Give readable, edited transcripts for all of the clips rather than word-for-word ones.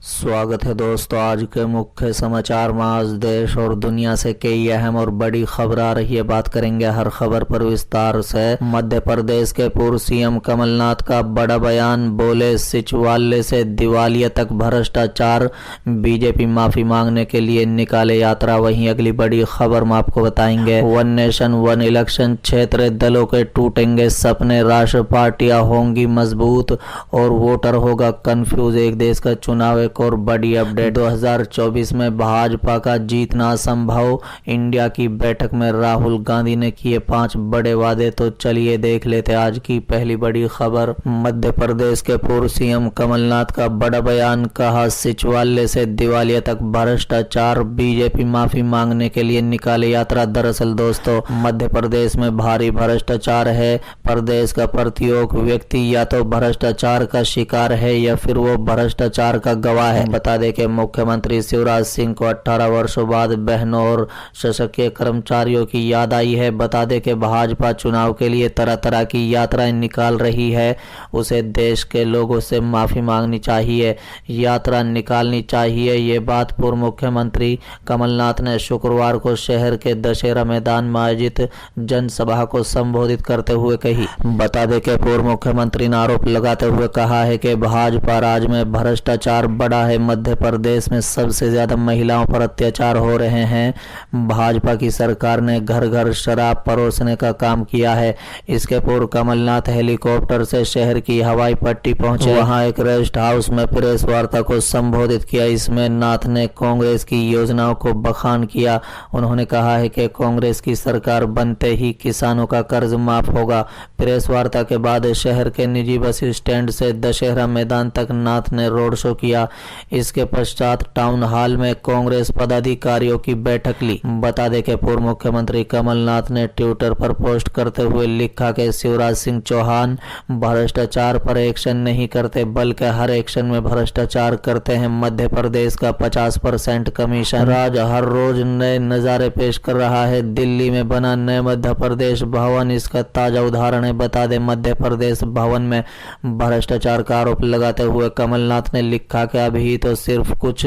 स्वागत है दोस्तों। आज के मुख्य समाचार में आज देश और दुनिया से कई अहम और बड़ी खबर आ रही है। बात करेंगे हर खबर पर विस्तार से। मध्य प्रदेश के पूर्व सीएम कमलनाथ का बड़ा बयान, बोले सचिवालय से दिवालिया तक भ्रष्टाचार, बीजेपी माफी मांगने के लिए निकाले यात्रा। वहीं अगली बड़ी खबर में आपको बताएंगे, वन नेशन वन इलेक्शन, क्षेत्रीय दलों के टूटेंगे सपने, राष्ट्रीय पार्टियां होंगी मजबूत और वोटर होगा कंफ्यूज। एक देश का चुनाव, एक और बड़ी अपडेट। 2024 में भाजपा का जीतना असंभव, इंडिया की बैठक में राहुल गांधी ने किए 5 बड़े वादे। तो चलिए देख लेते आज की पहली बड़ी खबर। मध्य प्रदेश के पूर्व सीएम कमलनाथ का बड़ा बयान, कहा सचिवालय से दिवालिया तक भ्रष्टाचार, बीजेपी माफी मांगने के लिए निकाले यात्रा। दरअसल दोस्तों, मध्य प्रदेश में भारी भ्रष्टाचार है। प्रदेश का प्रत्येक व्यक्ति या तो भ्रष्टाचार का शिकार है या फिर वो भ्रष्टाचार का गवाह है। बता दें कि मुख्यमंत्री शिवराज सिंह को 18 वर्षों बाद बहनों और शासकीय कर्मचारियों की याद आई है। बता दें कि भाजपा चुनाव के लिए तरह तरह की यात्राएं निकाल रही है। उसे देश के लोगों से माफी मांगनी चाहिए, यात्रा निकालनी चाहिए। ये बात पूर्व मुख्यमंत्री कमलनाथ ने शुक्रवार को शहर के दशहरा मैदान में आयोजित जनसभा को संबोधित करते हुए कही। बता दें कि पूर्व मुख्यमंत्री ने आरोप लगाते हुए कहा है कि भाजपा राज में भ्रष्टाचार बढ़ा है। मध्य प्रदेश में सबसे ज्यादा महिलाओं पर अत्याचार हो रहे हैं। भाजपा की सरकार ने घर घर शराब परोसने का काम किया है। इसके पूर्व कमलनाथ हेलीकॉप्टर से शहर की हवाई पट्टी पहुंचे, वहां एक रेस्ट हाउस में प्रेस वार्ता को संबोधित किया। इसमें नाथ ने कांग्रेस की योजनाओं को बखान किया। उन्होंने कहा है कि कांग्रेस की सरकार बनते ही किसानों का कर्ज माफ होगा। प्रेस वार्ता के बाद शहर के निजी बस स्टैंड से दशहरा मैदान तक नाथ ने रोड शो किया। इसके पश्चात टाउन हॉल में कांग्रेस पदाधिकारियों की बैठक ली। बता दें कि पूर्व मुख्यमंत्री कमलनाथ ने ट्विटर पर पोस्ट करते हुए लिखा कि शिवराज सिंह चौहान भ्रष्टाचार पर एक्शन नहीं करते बल्कि हर एक्शन में भ्रष्टाचार करते हैं। मध्य प्रदेश का 50% कमीशन राज हर रोज नए नजारे पेश कर रहा है। दिल्ली में बना नए मध्य प्रदेश भवन इसका ताजा उदाहरण है। बता दें, मध्य प्रदेश भवन में भ्रष्टाचार का आरोप लगाते हुए कमलनाथ ने लिखा कि अभी तो सिर्फ कुछ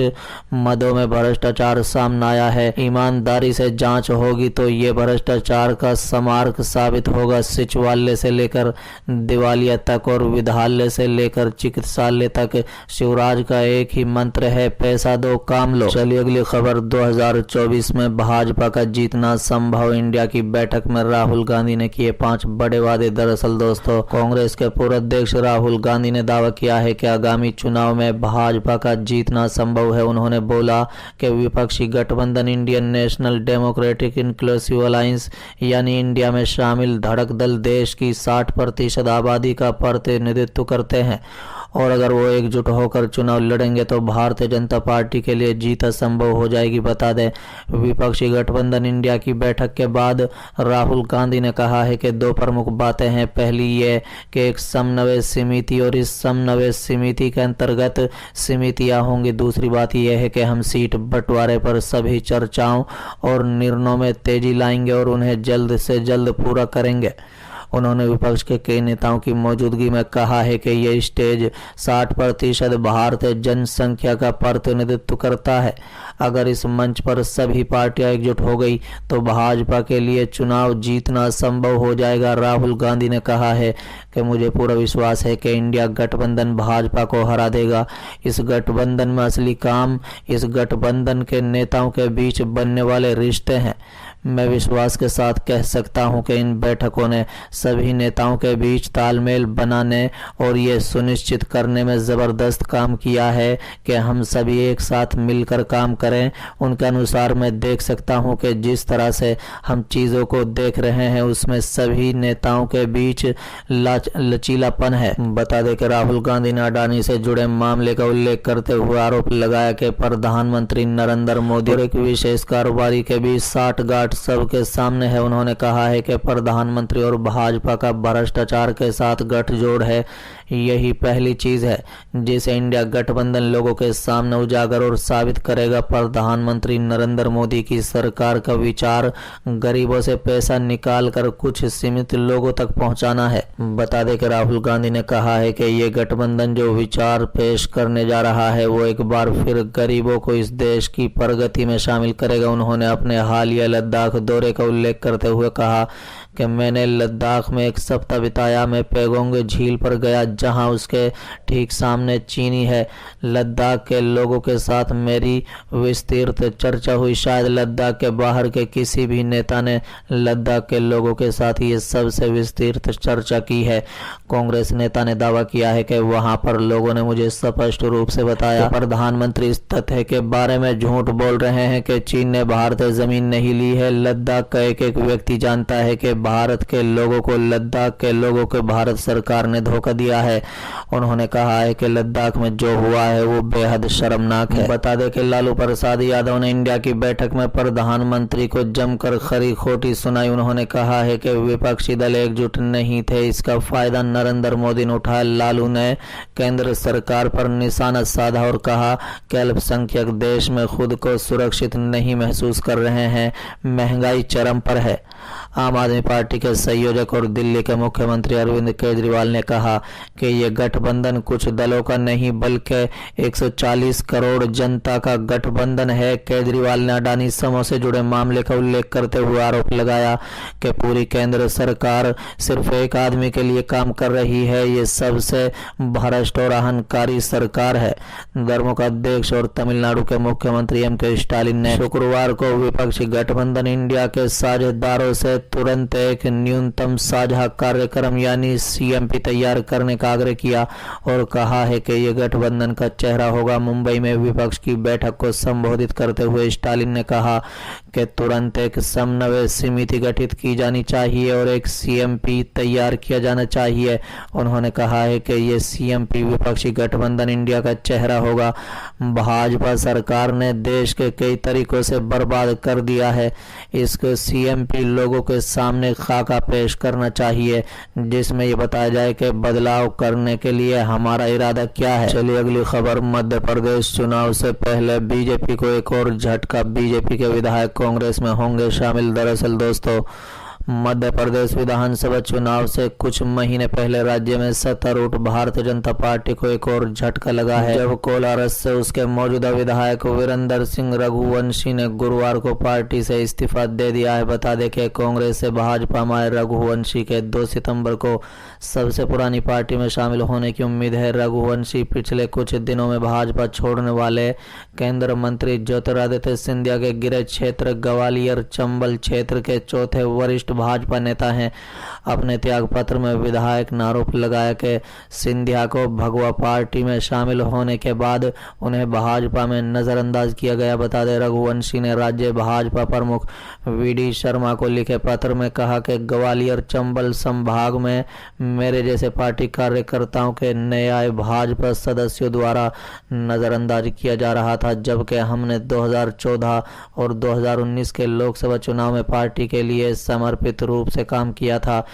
मदों में भ्रष्टाचार सामने आया है। ईमानदारी से जांच होगी तो ये भ्रष्टाचार का समार्क साबित होगा। सचिवालय से लेकर दिवालिया तक और विधालय से लेकर चिकित्सालय तक शिवराज का एक ही मंत्र है, पैसा दो काम लो। चलिए अगली खबर। 2024 में भाजपा का जीतना संभव, इंडिया की बैठक में राहुल गांधी ने किए 5 बड़े वादे। दरअसल दोस्तों, कांग्रेस के पूर्व अध्यक्ष राहुल गांधी ने दावा किया है कि आगामी चुनाव में भाजपा का जीतना संभव है। उन्होंने बोला कि विपक्षी गठबंधन Indian national democratic inclusive alliance यानी इंडिया में शामिल धड़क दल देश की 60% आबादी का प्रतिनिधित्व करते हैं और अगर वो एकजुट होकर चुनाव लड़ेंगे तो भारतीय जनता पार्टी के लिए जीत असंभव हो जाएगी। बता दें, विपक्षी गठबंधन इंडिया की बैठक के बाद राहुल गांधी ने कहा है कि 2 प्रमुख बातें हैं। पहली ये कि एक समन्वय समिति और इस समन्वय समिति के अंतर्गत समितियां होंगी। दूसरी बात यह है कि हम सीट बंटवारे पर सभी चर्चाओं और निर्णयों में तेजी लाएंगे और उन्हें जल्द से जल्द पूरा करेंगे। उन्होंने विपक्ष के कई नेताओं की मौजूदगी में कहा है कि यह स्टेज 60% भारतीय जनसंख्या का प्रतिनिधित्व करता है। अगर इस मंच पर सभी पार्टियां एकजुट हो गई तो भाजपा के लिए चुनाव जीतना संभव हो जाएगा। राहुल गांधी ने कहा है कि मुझे पूरा विश्वास है कि इंडिया गठबंधन भाजपा को हरा देगा। इस गठबंधन में असली काम इस गठबंधन के नेताओं के बीच बनने वाले रिश्ते हैं। मैं विश्वास के साथ कह सकता हूं कि इन बैठकों ने सभी नेताओं के बीच तालमेल बनाने और ये सुनिश्चित करने में ज़बरदस्त काम किया है कि हम सभी एक साथ मिलकर काम करें। उनके अनुसार मैं देख सकता हूं कि जिस तरह से हम चीज़ों को देख रहे हैं उसमें सभी नेताओं के बीच लचीलापन है। बता दें कि राहुल गांधी ने अडानी से जुड़े मामले का उल्लेख करते हुए आरोप लगाया कि प्रधानमंत्री नरेंद्र मोदी और एक विशेष कारोबारी के बीच 60 गांठ सबके सामने है। उन्होंने कहा है कि प्रधानमंत्री और भाजपा का भ्रष्टाचार के साथ गठजोड़ है। यही पहली चीज है जिसे इंडिया गठबंधन लोगों के सामने उजागर और साबित करेगा। प्रधानमंत्री नरेंद्र मोदी की सरकार का विचार गरीबों से पैसा निकाल कर कुछ सीमित लोगों तक पहुंचाना है। बता दें कि राहुल गांधी ने कहा है कि ये गठबंधन जो विचार पेश करने जा रहा है वो एक बार फिर गरीबों को इस देश की प्रगति में शामिल करेगा। उन्होंने अपने हालिया लद्दाख दौरे का उल्लेख करते हुए कहा कि मैंने लद्दाख में एक सप्ताह बिताया। मैं पेगोंग झील पर गया जहां उसके ठीक सामने चीनी है। लद्दाख के लोगों के साथ मेरी विस्तृत चर्चा हुई। शायद लद्दाख के बाहर के किसी भी नेता ने लद्दाख के लोगों के साथ ये सबसे विस्तृत चर्चा की है। कांग्रेस नेता ने दावा किया है कि वहां पर लोगों ने मुझे स्पष्ट रूप से बताया प्रधानमंत्री इस तथ्य के बारे में झूठ बोल रहे हैं कि चीन ने भारत से जमीन नहीं ली है। लद्दाख का एक एक व्यक्ति जानता है कि भारत के लोगों को लद्दाख के लोगों को भारत सरकार ने धोखा दिया है। उन्होंने कहा है कि लद्दाख में जो हुआ है वो बेहद शर्मनाक है। बता दें कि लालू प्रसाद यादव ने इंडिया की बैठक में प्रधानमंत्री को जमकर खरी खोटी सुनाई। उन्होंने कहा है कि विपक्षी दल एकजुट नहीं थे, इसका फायदा नरेंद्र मोदी ने उठाया। लालू ने केंद्र सरकार पर निशाना साधा और कहा कि अल्पसंख्यक देश में खुद को सुरक्षित नहीं महसूस कर रहे हैं, महंगाई चरम पर है। आम आदमी पार्टी के संयोजक और दिल्ली के मुख्यमंत्री अरविंद केजरीवाल ने कहा कि ये गठबंधन कुछ दलों का नहीं बल्कि 140 करोड़ जनता का गठबंधन है। केजरीवाल ने अडानी समूह से जुड़े मामले का उल्लेख करते हुए आरोप लगाया कि पूरी केंद्र सरकार सिर्फ एक आदमी के लिए काम कर रही है। ये सबसे भ्रष्ट और अहंकारी सरकार है। द्रमुक अध्यक्ष और तमिलनाडु के मुख्यमंत्री M.K. स्टालिन ने शुक्रवार को विपक्षी गठबंधन इंडिया के साझेदारों से तुरंत एक न्यूनतम साझा कार्यक्रम यानी CMP तैयार करने का आग्रह किया और कहा है कि यह गठबंधन का चेहरा होगा। मुंबई में विपक्ष की बैठक को संबोधित करते हुए स्टालिन ने कहा कि तुरंत एक समन्वय समिति गठित की जानी चाहिए और एक CMP तैयार किया जाना चाहिए। उन्होंने कहा है कि यह CMP विपक्षी गठबंधन इंडिया का चेहरा होगा। भाजपा सरकार ने देश के कई तरीकों से बर्बाद कर दिया है। इसको CMP लोगों के सामने खाका पेश करना चाहिए जिसमें ये बताया जाए कि बदलाव करने के लिए हमारा इरादा क्या है। चलिए अगली खबर। मध्य प्रदेश चुनाव से पहले बीजेपी को एक और झटका। बीजेपी के विधायक कांग्रेस में होंगे शामिल। दरअसल दोस्तों मध्य प्रदेश विधानसभा चुनाव से कुछ महीने पहले राज्य में सत्तारूढ़ भारतीय जनता पार्टी को एक और झटका लगा है जब कोलारस से उसके मौजूदा विधायक वीरेंद्र सिंह रघुवंशी ने गुरुवार को पार्टी से इस्तीफा दे दिया है। बता दें कि कांग्रेस से भाजपा में आए रघुवंशी के 2 सितंबर को सबसे पुरानी पार्टी में शामिल होने की उम्मीद है। रघुवंशी पिछले कुछ दिनों में भाजपा छोड़ने वाले केंद्रीय मंत्री ज्योतिरादित्य सिंधिया के गृह क्षेत्र ग्वालियर चंबल क्षेत्र के चौथे वरिष्ठ भाजपा नेता हैं। अपने त्याग पत्र में विधायक ने आरोप लगाया कि सिंधिया को भगवा पार्टी में शामिल होने के बाद उन्हें भाजपा में नजरअंदाज किया गया। बता दें रघुवंशी ने राज्य भाजपा प्रमुख VD शर्मा को लिखे पत्र में कहा कि ग्वालियर चंबल संभाग में मेरे जैसे पार्टी कार्यकर्ताओं के नए आए भाजपा सदस्यों द्वारा नजरअंदाज किया जा रहा था, जबकि हमने 2014 और 2019 के लोकसभा चुनाव में पार्टी के लिए समर्पित रूप से काम किया था।